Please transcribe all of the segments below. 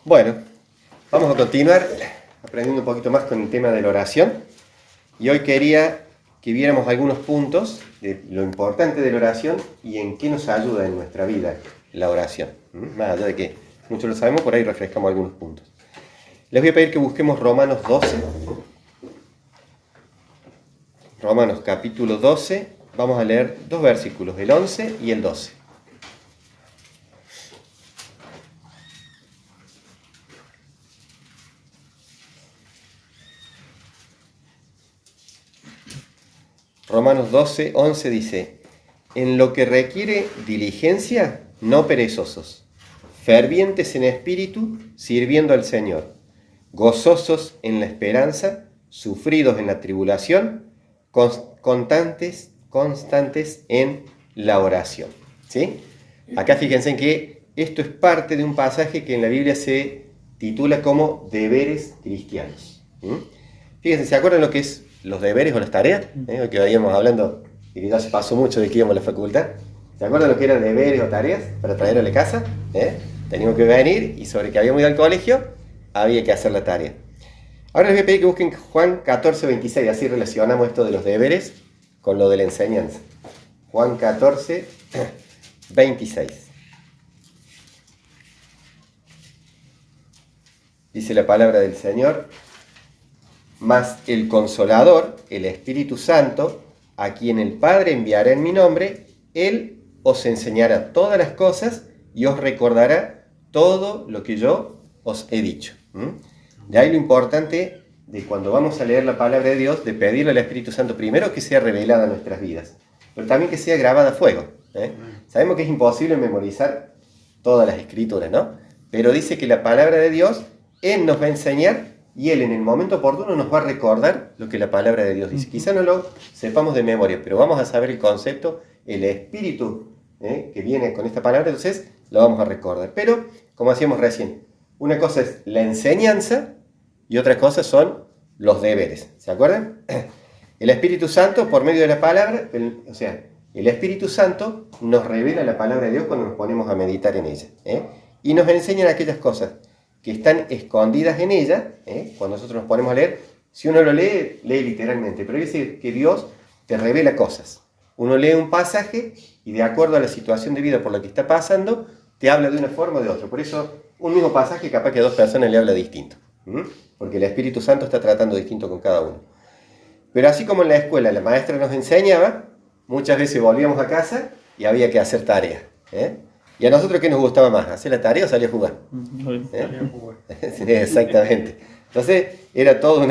Bueno, vamos a continuar aprendiendo un poquito más con el tema de la oración. Y hoy quería que viéramos algunos puntos de lo importante de la oración y en qué nos ayuda en nuestra vida la oración. Más allá de que muchos lo sabemos, por ahí refrescamos algunos puntos. Les voy a pedir que busquemos Romanos 12. Romanos capítulo 12. Vamos a leer dos versículos, el 11 y el 12. Romanos 12, 11 dice: en lo que requiere diligencia, no perezosos, fervientes en espíritu, sirviendo al Señor, gozosos en la esperanza, sufridos en la tribulación, constantes en la oración. ¿Sí? Acá fíjense en que esto es parte de un pasaje que en la Biblia se titula como deberes cristianos. Fíjense, ¿se acuerdan lo que es los deberes o las tareas? Hoy que veníamos hablando, y que ya se pasó mucho de que íbamos a la facultad. ¿Se acuerdan lo que eran deberes o tareas para traerlo a la casa? Teníamos que venir y sobre que habíamos ido al colegio, había que hacer la tarea. Ahora les voy a pedir que busquen Juan 14, 26, así relacionamos esto de los deberes con lo de la enseñanza. Juan 14, 26. Dice la palabra del Señor: mas el Consolador, el Espíritu Santo, a quien el Padre enviará en mi nombre, Él os enseñará todas las cosas y os recordará todo lo que yo os he dicho. De ahí lo importante de cuando vamos a leer la palabra de Dios, de pedirle al Espíritu Santo primero que sea revelada en nuestras vidas, pero también que sea grabada a fuego. Sabemos que es imposible memorizar todas las escrituras, ¿no? Pero dice que la palabra de Dios, Él nos va a enseñar y Él en el momento oportuno nos va a recordar lo que la palabra de Dios dice. Quizá no lo sepamos de memoria, pero vamos a saber el concepto, el espíritu que viene con esta palabra, entonces lo vamos a recordar. Pero, como hacíamos recién, una cosa es la enseñanza y otra cosa son los deberes. ¿Se acuerdan? El Espíritu Santo, por medio de la palabra, el Espíritu Santo nos revela la palabra de Dios cuando nos ponemos a meditar en ella. Y nos enseñan aquellas cosas que están escondidas en ella, cuando nosotros nos ponemos a leer. Si uno lo lee, lee literalmente, pero dice que Dios te revela cosas. Uno lee un pasaje y de acuerdo a la situación de vida por la que está pasando, te habla de una forma o de otra. Por eso, un mismo pasaje capaz que a dos personas le habla distinto, porque el Espíritu Santo está tratando distinto con cada uno. Pero así como en la escuela la maestra nos enseñaba, muchas veces volvíamos a casa y había que hacer tareas. ¿Y a nosotros qué nos gustaba más? ¿Hacer la tarea o salir a jugar? Salir a jugar. Sí, exactamente. Entonces era toda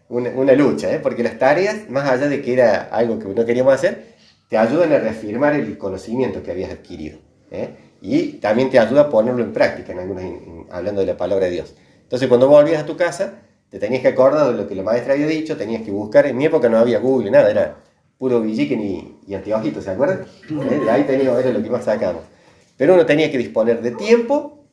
una lucha, porque las tareas, más allá de que era algo que no queríamos hacer, te ayudan a reafirmar el conocimiento que habías adquirido. Y también te ayuda a ponerlo en práctica, hablando de la palabra de Dios. Entonces cuando volvías a tu casa, te tenías que acordar de lo que la maestra había dicho, tenías que buscar. En mi época no había Google, nada, era puro billiquen y anteojitos, ¿se acuerdan? De ahí era lo que más sacamos. Pero uno tenía que disponer de tiempo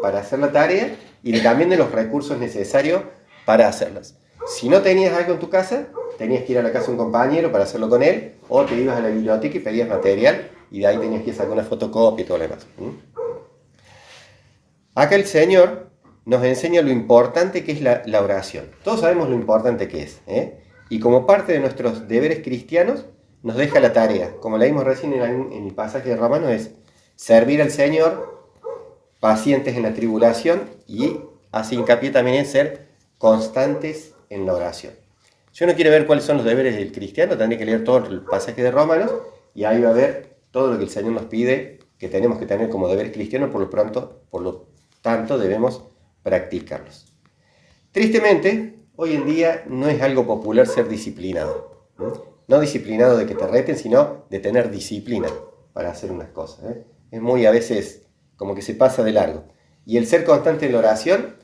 para hacer la tarea y también de los recursos necesarios para hacerlas. Si no tenías algo en tu casa, tenías que ir a la casa de un compañero para hacerlo con él, o te ibas a la biblioteca y pedías material y de ahí tenías que sacar una fotocopia y todo lo demás. Acá el Señor nos enseña lo importante que es la oración. Todos sabemos lo importante que es. Y como parte de nuestros deberes cristianos, nos deja la tarea. Como leímos recién en el pasaje de Romanos, es servir al Señor, pacientes en la tribulación, y hace hincapié también en ser constantes en la oración. Si uno quiere ver cuáles son los deberes del cristiano, tendría que leer todo el pasaje de Romanos, y ahí va a ver todo lo que el Señor nos pide que tenemos que tener como deberes cristianos, por lo tanto debemos practicarlos. Tristemente, hoy en día no es algo popular ser disciplinado. No disciplinado de que te reten, sino de tener disciplina para hacer unas cosas. Es muy a veces como que se pasa de largo. Y el ser constante en la oración,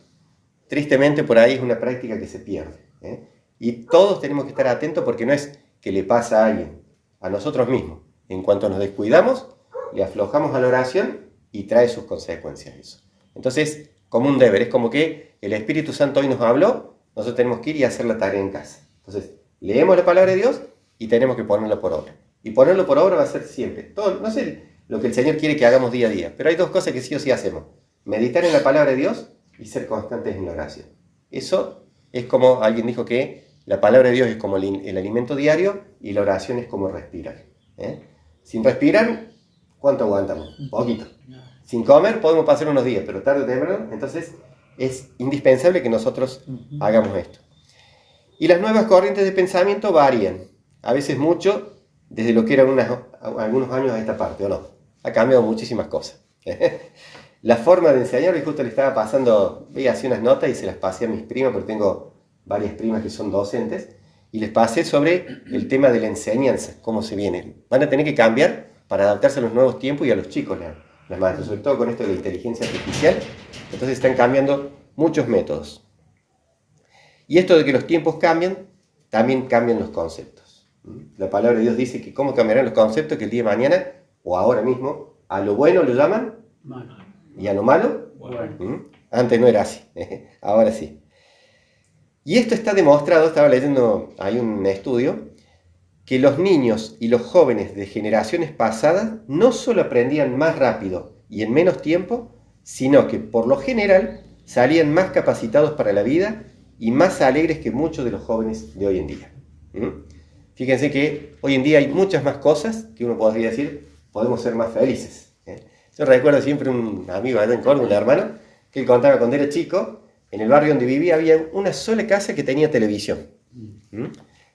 tristemente por ahí es una práctica que se pierde. Y todos tenemos que estar atentos, porque no es que le pasa a alguien, a nosotros mismos. En cuanto nos descuidamos, le aflojamos a la oración y trae sus consecuencias eso. Entonces, como un deber, es como que el Espíritu Santo hoy nos habló, nosotros tenemos que ir y hacer la tarea en casa. Entonces, leemos la palabra de Dios y tenemos que ponerla por obra. Y ponerlo por obra va a ser siempre. Todo, no sé lo que el Señor quiere que hagamos día a día, pero hay dos cosas que sí o sí hacemos: meditar en la palabra de Dios y ser constantes en la oración. Eso es como alguien dijo que la palabra de Dios es como el alimento diario y la oración es como respirar. Sin respirar, ¿cuánto aguantamos? Poquito. Sin comer podemos pasar unos días, pero tarde o temprano, entonces es indispensable que nosotros hagamos esto. Y las nuevas corrientes de pensamiento varían, a veces mucho, desde lo que eran algunos años a esta parte, ¿o no? Ha cambiado muchísimas cosas. La forma de enseñar, y justo le estaba pasando, veía así unas notas y se las pasé a mis primas, porque tengo varias primas que son docentes, y les pasé sobre el tema de la enseñanza, cómo se viene. Van a tener que cambiar para adaptarse a los nuevos tiempos y a los chicos, las maestras, sobre todo con esto de la inteligencia artificial. Entonces están cambiando muchos métodos. Y esto de que los tiempos cambian, también cambian los conceptos. La palabra de Dios dice que cómo cambiarán los conceptos que el día de mañana, o ahora mismo, a lo bueno lo llaman malo. Y a lo malo, bueno. Antes no era así, ahora sí. Y esto está demostrado, estaba leyendo, hay un estudio, que los niños y los jóvenes de generaciones pasadas no solo aprendían más rápido y en menos tiempo, sino que por lo general salían más capacitados para la vida y más alegres que muchos de los jóvenes de hoy en día. Fíjense que hoy en día hay muchas más cosas que uno podría decir, podemos ser más felices. Yo recuerdo siempre un amigo allá en Córdoba, un hermano, que él contaba cuando era chico, en el barrio donde vivía había una sola casa que tenía televisión.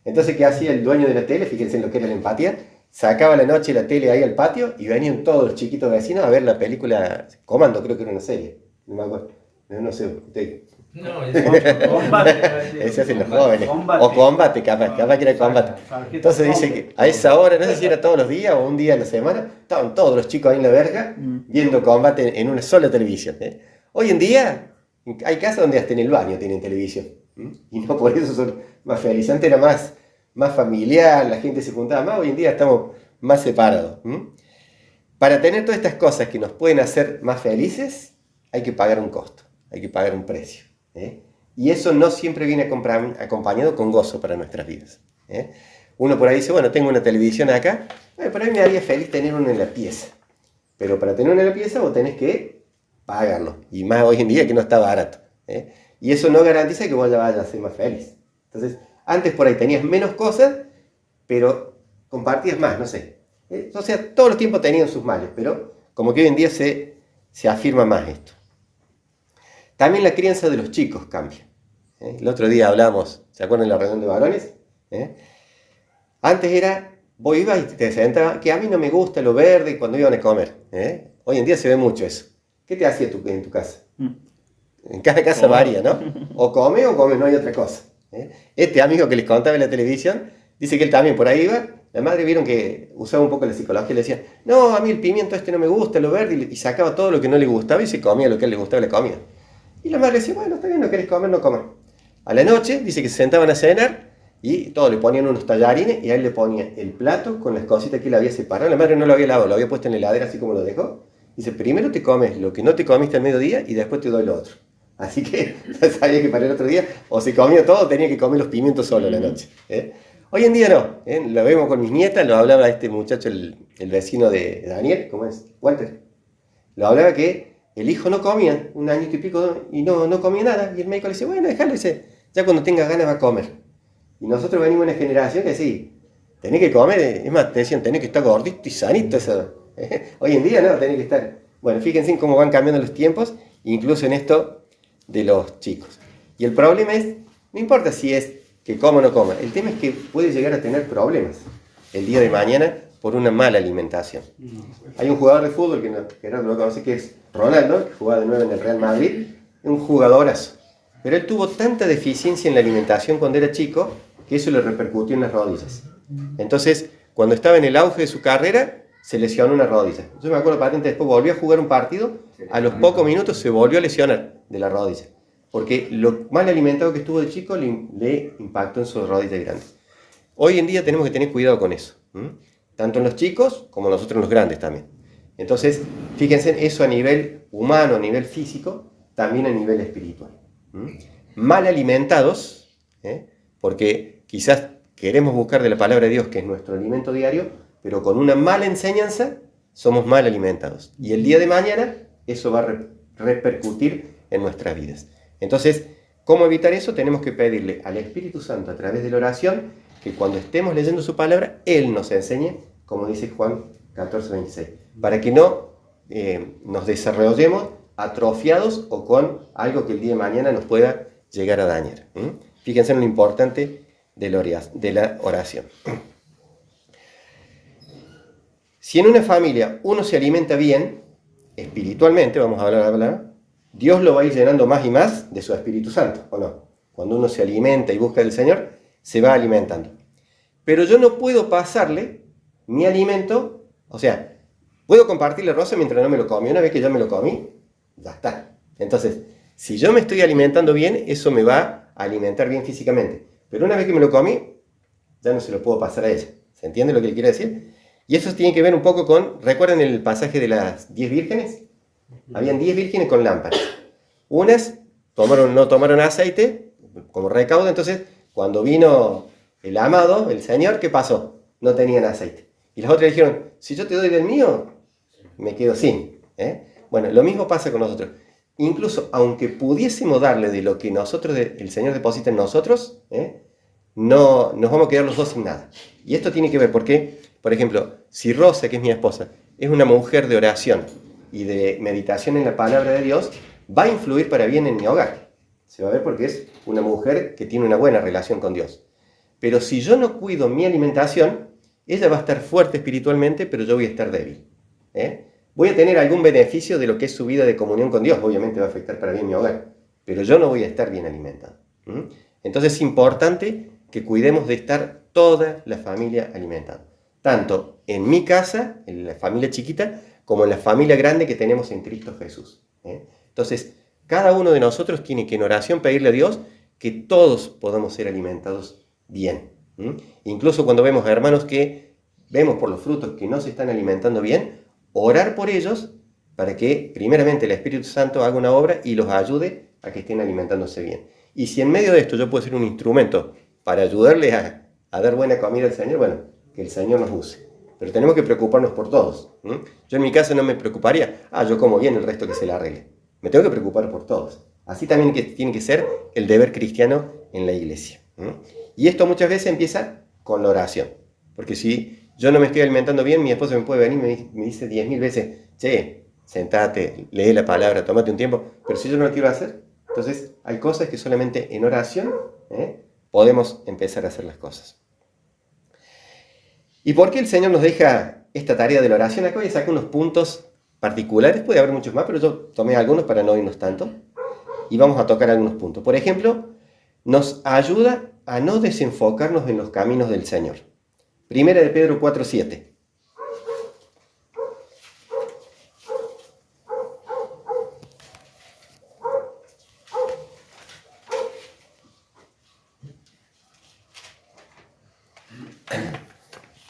Entonces, ¿qué hacía el dueño de la tele? Fíjense en lo que era la empatía. Sacaba la noche la tele ahí al patio y venían todos los chiquitos vecinos a ver la película Comando, creo que era una serie. No me acuerdo. No sé, usted... No, es Combate. Ese hacen los jóvenes. O Combate, capaz que era Combate. Entonces dice que a esa hora, no sé si era todos los días o un día a la semana, estaban todos los chicos ahí en la verja viendo Combate en una sola televisión. Hoy en día hay casas donde hasta en el baño tienen televisión. Y no por eso son más felices. Antes era más familiar, la gente se juntaba más, hoy en día estamos más separados. Para tener todas estas cosas que nos pueden hacer más felices, hay que pagar un costo, hay que pagar un precio. Y eso no siempre viene acompañado con gozo para nuestras vidas. Uno por ahí dice, bueno, tengo una televisión acá, pero a mí me haría feliz tener una en la pieza. Pero para tener una en la pieza vos tenés que pagarlo, y más hoy en día que no está barato. Y eso no garantiza que vos ya vayas a ser más feliz. Entonces, antes por ahí tenías menos cosas, pero compartías más, no sé. O sea, todos los tiempos tenían sus males, pero como que hoy en día se afirma más esto. También la crianza de los chicos cambia. El otro día hablamos, ¿se acuerdan de la reunión de varones? Antes era, vos ibas y te sentabas, que a mí no me gusta lo verde cuando iban a comer. Hoy en día se ve mucho eso. ¿Qué te hacía en tu casa? En cada casa varía, ¿no? O come, no hay otra cosa. Este amigo que les contaba en la televisión, dice que él también por ahí iba, la madre vieron que usaba un poco la psicología y le decía, no, a mí el pimiento no me gusta, lo verde, y sacaba todo lo que no le gustaba y se comía lo que a él le gustaba, le comía. Y la madre decía, bueno, está bien, no querés comer, no comer. A la noche, dice que se sentaban a cenar y todos le ponían unos tallarines y a él le ponía el plato con las cositas que él había separado. La madre no lo había lavado, lo había puesto en la heladera así como lo dejó. Dice, primero te comes lo que no te comiste al mediodía y después te doy lo otro. Así que sabía que para el otro día o se comía todo o tenía que comer los pimientos solo a la noche. Hoy en día no, lo vemos con mis nietas, lo hablaba este muchacho, el vecino de Daniel, ¿cómo es? Walter. Lo hablaba que el hijo no comía, un añito y pico, y no comía nada. Y el médico le dice, bueno, déjalo, dice, ya cuando tengas ganas va a comer. Y nosotros venimos de una generación que sí, tenés que comer, es más, te decían, tenés que estar gordito y sanito. Eso. Hoy en día no, tenés que estar... Bueno, fíjense en cómo van cambiando los tiempos, incluso en esto de los chicos. Y el problema es, no importa si es que coma o no coma, el tema es que puede llegar a tener problemas el día de mañana por una mala alimentación. Hay un jugador de fútbol que Gerardo lo conoce, que es Ronaldo, que jugaba de nuevo en el Real Madrid, es un jugadorazo. Pero él tuvo tanta deficiencia en la alimentación cuando era chico que eso le repercutió en las rodillas. Entonces, cuando estaba en el auge de su carrera, se lesionó una rodilla. Yo me acuerdo patente, después volvió a jugar un partido, a los pocos minutos se volvió a lesionar de la rodilla. Porque lo mal alimentado que estuvo de chico le impactó en su rodilla grande. Hoy en día tenemos que tener cuidado con eso. Tanto en los chicos como nosotros en los grandes también. Entonces, fíjense, eso a nivel humano, a nivel físico, también a nivel espiritual. Mal alimentados, porque quizás queremos buscar de la palabra de Dios, que es nuestro alimento diario, pero con una mala enseñanza somos mal alimentados. Y el día de mañana eso va a repercutir en nuestras vidas. Entonces, ¿cómo evitar eso? Tenemos que pedirle al Espíritu Santo a través de la oración que cuando estemos leyendo su palabra, Él nos enseñe, como dice Juan 14:26, para que no nos desarrollemos atrofiados o con algo que el día de mañana nos pueda llegar a dañar. Fíjense en lo importante de la oración. Si en una familia uno se alimenta bien, espiritualmente, vamos a hablar, Dios lo va a ir llenando más y más de su Espíritu Santo, ¿o no? Cuando uno se alimenta y busca del Señor, se va alimentando. Pero yo no puedo pasarle mi alimento, o sea, puedo compartirle rosa mientras no me lo comí. Una vez que yo me lo comí, ya está. Entonces, si yo me estoy alimentando bien, eso me va a alimentar bien físicamente. Pero una vez que me lo comí, ya no se lo puedo pasar a ella. ¿Se entiende lo que le quiero decir? Y eso tiene que ver un poco con, ¿recuerdan el pasaje de las 10 vírgenes? Habían 10 vírgenes con lámparas. Unas no tomaron aceite como recaudo, entonces cuando vino el amado, el Señor, ¿qué pasó? No tenían aceite. Y las otras dijeron, si yo te doy del mío, me quedo sin. Bueno, lo mismo pasa con nosotros. Incluso aunque pudiésemos darle de lo que el Señor deposita en nosotros, no nos vamos a quedar los dos sin nada. Y esto tiene que ver porque, por ejemplo, si Rosa, que es mi esposa, es una mujer de oración y de meditación en la palabra de Dios, va a influir para bien en mi hogar. Se va a ver porque es una mujer que tiene una buena relación con Dios. Pero si yo no cuido mi alimentación, ella va a estar fuerte espiritualmente, pero yo voy a estar débil. Voy a tener algún beneficio de lo que es su vida de comunión con Dios, obviamente va a afectar para bien mi hogar, pero yo no voy a estar bien alimentado. Entonces es importante que cuidemos de estar toda la familia alimentada, tanto en mi casa, en la familia chiquita, como en la familia grande que tenemos en Cristo Jesús. Entonces, cada uno de nosotros tiene que en oración pedirle a Dios que todos podamos ser alimentados bien. Incluso cuando vemos a hermanos que vemos por los frutos que no se están alimentando bien, orar por ellos para que primeramente el Espíritu Santo haga una obra y los ayude a que estén alimentándose bien. Y si en medio de esto yo puedo ser un instrumento para ayudarles a dar buena comida al Señor, bueno, que el Señor nos use. Pero tenemos que preocuparnos por todos. Yo en mi casa no me preocuparía, yo como bien, el resto que se la arregle. Me tengo que preocupar por todos. Así también tiene que ser el deber cristiano en la iglesia. Y esto muchas veces empieza con la oración. Porque si yo no me estoy alimentando bien, mi esposa me puede venir y me dice 10.000 veces, che, sentate, lee la palabra, tómate un tiempo. Pero si yo no lo quiero hacer, entonces hay cosas que solamente en oración podemos empezar a hacer las cosas. ¿Y por qué el Señor nos deja esta tarea de la oración? Acá voy a sacar unos puntos particulares, puede haber muchos más, pero yo tomé algunos para no irnos tanto. Y vamos a tocar algunos puntos. Por ejemplo, nos ayuda a no desenfocarnos en los caminos del Señor. Primera de Pedro 4:7.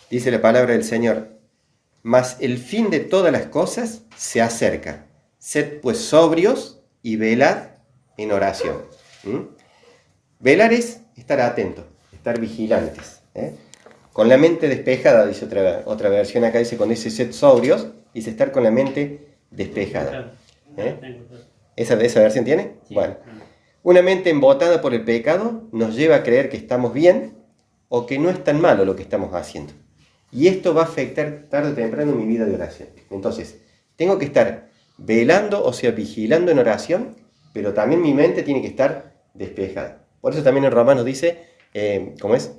Dice la palabra del Señor, mas el fin de todas las cosas se acerca. Sed pues sobrios y velad en oración. Velar es estar atentos, estar vigilantes. Con la mente despejada, dice otra versión acá, cuando dice sed sobrios, dice estar con la mente despejada. ¿Esa versión tiene? Sí. Bueno, una mente embotada por el pecado nos lleva a creer que estamos bien o que no es tan malo lo que estamos haciendo. Y esto va a afectar tarde o temprano mi vida de oración. Entonces, tengo que estar velando, o sea, vigilando en oración, pero también mi mente tiene que estar despejada. Por eso también en Romanos dice, ¿cómo es?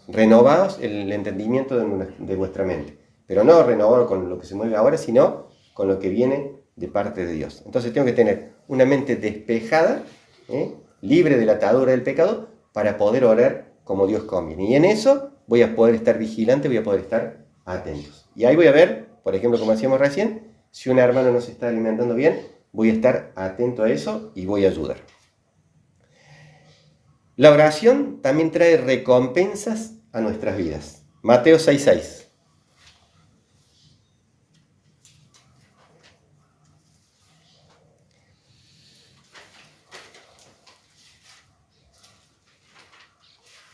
Renovaos el entendimiento de vuestra mente. Pero no renovar con lo que se mueve ahora, sino con lo que viene de parte de Dios. Entonces tengo que tener una mente despejada, libre de la atadura del pecado, para poder orar como Dios conviene. Y en eso voy a poder estar vigilante, voy a poder estar atentos. Y ahí voy a ver, por ejemplo, como decíamos recién, si un hermano no se está alimentando bien, voy a estar atento a eso y voy a ayudar. La oración también trae recompensas a nuestras vidas. Mateo 6:6.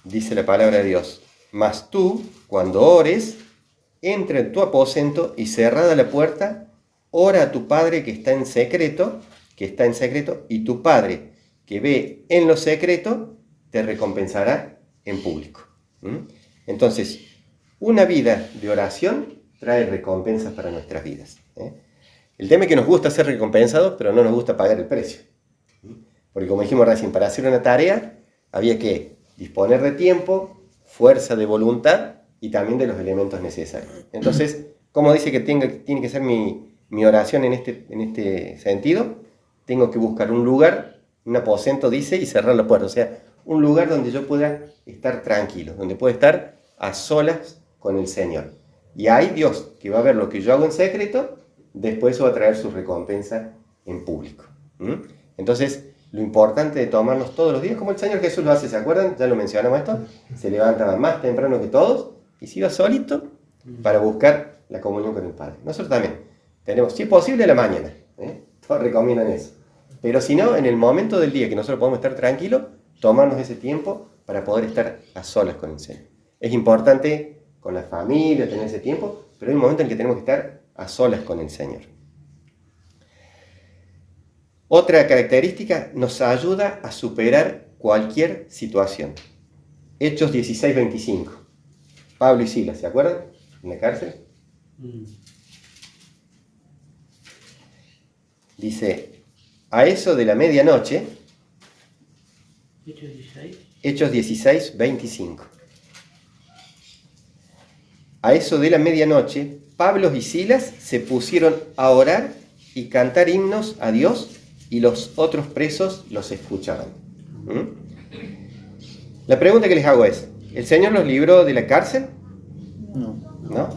Dice la palabra de Dios, mas tú, cuando ores, entra en tu aposento y cerrada la puerta, ora a tu Padre que está en secreto, que está en secreto, y tu Padre que ve en lo secreto te recompensará en público. Entonces, una vida de oración trae recompensas para nuestras vidas. El tema es que nos gusta ser recompensados, pero no nos gusta pagar el precio. Porque como dijimos recién, para hacer una tarea había que disponer de tiempo, fuerza de voluntad y también de los elementos necesarios. Entonces, ¿cómo dice que tiene que ser mi oración en este sentido? Tengo que buscar un lugar, un aposento, dice, y cerrar la puerta. O sea, un lugar donde yo pueda estar tranquilo, donde pueda estar a solas con el Señor. Y ahí Dios, que va a ver lo que yo hago en secreto, después va a traer su recompensa en público. Entonces, lo importante de tomarnos todos los días, como el Señor Jesús lo hace, ¿se acuerdan? Ya lo mencionamos esto. Se levantaba más temprano que todos y se iba solito para buscar la comunión con el Padre. Nosotros también tenemos, si es posible, a la mañana. Todos recomiendan eso. Pero si no, en el momento del día que nosotros podemos estar tranquilos, tomarnos ese tiempo para poder estar a solas con el Señor. Es importante con la familia tener ese tiempo, pero hay un momento en que tenemos que estar a solas con el Señor. Otra característica, nos ayuda a superar cualquier situación. Hechos 16:25. Pablo y Silas, ¿se acuerdan? En la cárcel. Dice, a eso de la medianoche, Hechos 16:25. A eso de la medianoche, Pablo y Silas se pusieron a orar y cantar himnos a Dios, y los otros presos los escuchaban. La pregunta que les hago es, ¿el Señor los libró de la cárcel? ¿No?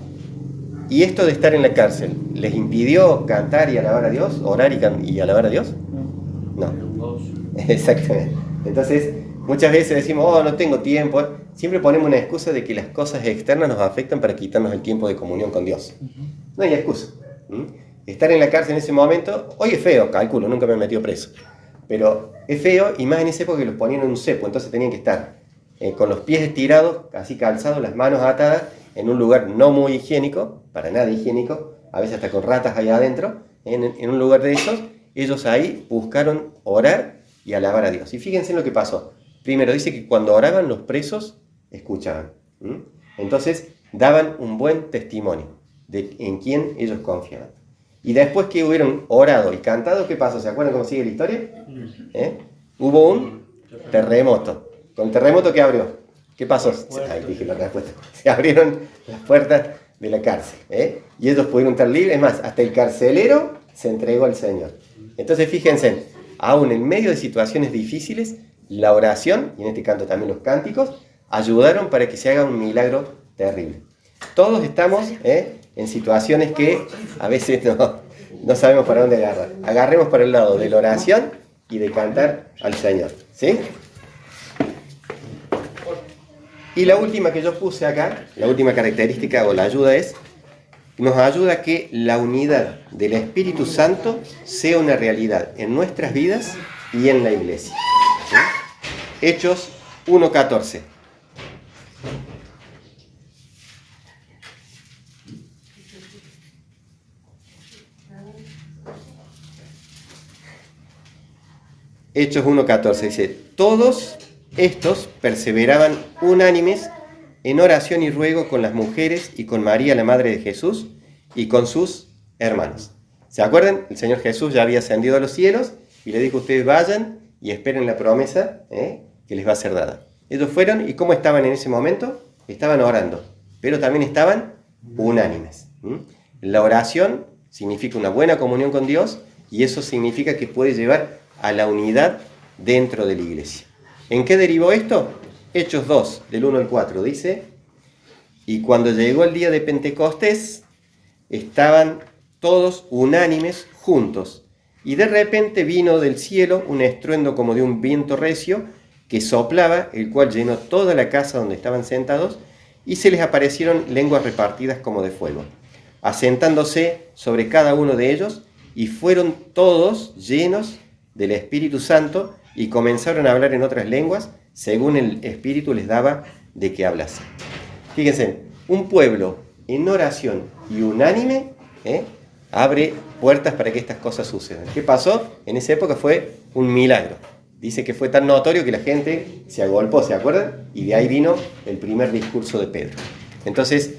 ¿Y esto de estar en la cárcel les impidió cantar y alabar a Dios? ¿Orar y alabar a Dios? No. Exactamente. Entonces, muchas veces decimos, no tengo tiempo. Siempre ponemos una excusa de que las cosas externas nos afectan para quitarnos el tiempo de comunión con Dios. No hay excusa. Estar en la cárcel en ese momento, hoy es feo, calculo, nunca me he metido preso. Pero es feo, y más en esa época que los ponían en un cepo, entonces tenían que estar con los pies estirados, así calzados, las manos atadas, en un lugar no muy higiénico, para nada higiénico, a veces hasta con ratas ahí adentro, en un lugar de esos. Ellos ahí buscaron orar y alabar a Dios. Y fíjense en lo que pasó. Primero dice que cuando oraban los presos, escuchaban. Entonces daban un buen testimonio de en quién ellos confiaban. Y después que hubieron orado y cantado, ¿qué pasó? ¿Se acuerdan cómo sigue la historia? Hubo un terremoto. ¿Con el terremoto qué abrió? ¿Qué pasó? Ahí dije la respuesta. Se abrieron las puertas de la cárcel. Y ellos pudieron estar libres. Es más, hasta el carcelero se entregó al Señor. Entonces fíjense, aún en medio de situaciones difíciles, la oración, y en este canto también los cánticos, ayudaron para que se haga un milagro terrible. Todos estamos en situaciones que a veces no sabemos para dónde agarrar. Agarremos para el lado de la oración y de cantar al Señor. ¿Sí? Y la última que yo puse acá, la última característica o la ayuda es, nos ayuda a que la unidad del Espíritu Santo sea una realidad en nuestras vidas y en la iglesia. ¿Sí? Hechos 1:14. Hechos 1:14 dice, todos estos perseveraban unánimes en oración y ruego con las mujeres y con María, la madre de Jesús, y con sus hermanos. ¿Se acuerdan? El Señor Jesús ya había ascendido a los cielos y le dijo, ustedes vayan y esperen la promesa que les va a ser dada. Ellos fueron, ¿y cómo estaban en ese momento? Estaban orando, pero también estaban unánimes. La oración significa una buena comunión con Dios, y eso significa que puede llevar a la unidad dentro de la iglesia. ¿En qué derivó esto? Hechos 2, del 1 al 4, dice, y cuando llegó el día de Pentecostés, estaban todos unánimes juntos, y de repente vino del cielo un estruendo como de un viento recio que soplaba, el cual llenó toda la casa donde estaban sentados, y se les aparecieron lenguas repartidas como de fuego, asentándose sobre cada uno de ellos, y fueron todos llenos del Espíritu Santo, y comenzaron a hablar en otras lenguas, según el Espíritu les daba de que hablasen. Fíjense, un pueblo en oración y unánime abre puertas para que estas cosas sucedan. ¿Qué pasó? En esa época fue un milagro. Dice que fue tan notorio que la gente se agolpó, ¿se acuerdan? Y de ahí vino el primer discurso de Pedro. Entonces,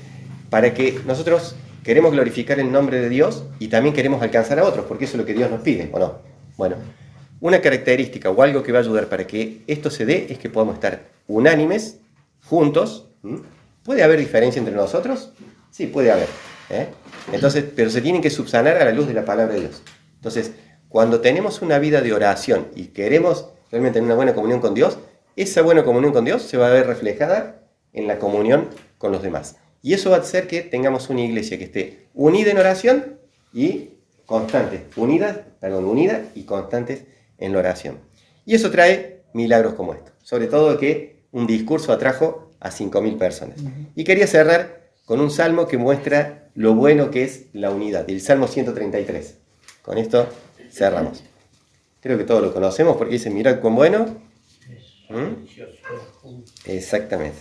para que nosotros queremos glorificar el nombre de Dios y también queremos alcanzar a otros, porque eso es lo que Dios nos pide, ¿o no? Bueno, una característica o algo que va a ayudar para que esto se dé es que podamos estar unánimes, juntos. ¿Puede haber diferencia entre nosotros? Sí, puede haber. Entonces, pero se tienen que subsanar a la luz de la palabra de Dios. Entonces, cuando tenemos una vida de oración y queremos realmente tener una buena comunión con Dios, esa buena comunión con Dios se va a ver reflejada en la comunión con los demás. Y eso va a hacer que tengamos una iglesia que esté unida en oración y constante, unida y constantes en la oración. Y eso trae milagros como esto. Sobre todo que un discurso atrajo a 5.000 personas. Y quería cerrar con un salmo que muestra lo bueno que es la unidad, el Salmo 133. Con esto cerramos. Creo que todos lo conocemos porque dice, mirad cuán bueno. Exactamente.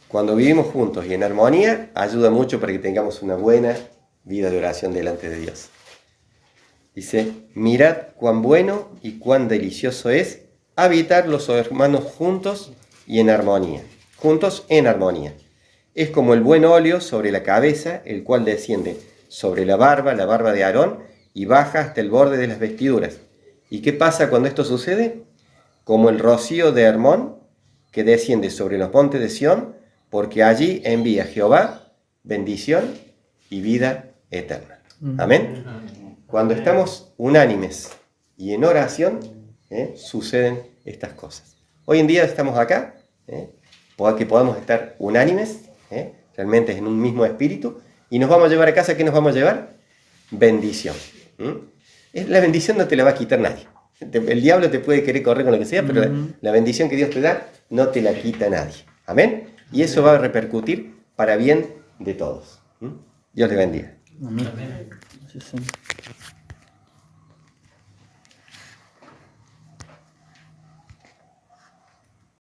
Cuando vivimos juntos y en armonía, ayuda mucho para que tengamos una buena vida de oración delante de Dios. Dice, mirad cuán bueno y cuán delicioso es habitar los hermanos juntos y en armonía. Juntos en armonía. Es como el buen óleo sobre la cabeza, el cual desciende sobre la barba de Aarón, y baja hasta el borde de las vestiduras. ¿Y qué pasa cuando esto sucede? Como el rocío de Hermón, que desciende sobre los montes de Sión, porque allí envía Jehová bendición y vida eterna. Amén. Cuando estamos unánimes y en oración, suceden estas cosas. Hoy en día estamos acá, para que podamos estar unánimes, realmente en un mismo espíritu, y nos vamos a llevar a casa. ¿Qué nos vamos a llevar? Bendición. La bendición no te la va a quitar nadie. El diablo te puede querer correr con lo que sea, pero la bendición que Dios te da no te la quita nadie. Amén. Y eso va a repercutir para bien de todos. Dios les bendiga. Amén. Amén.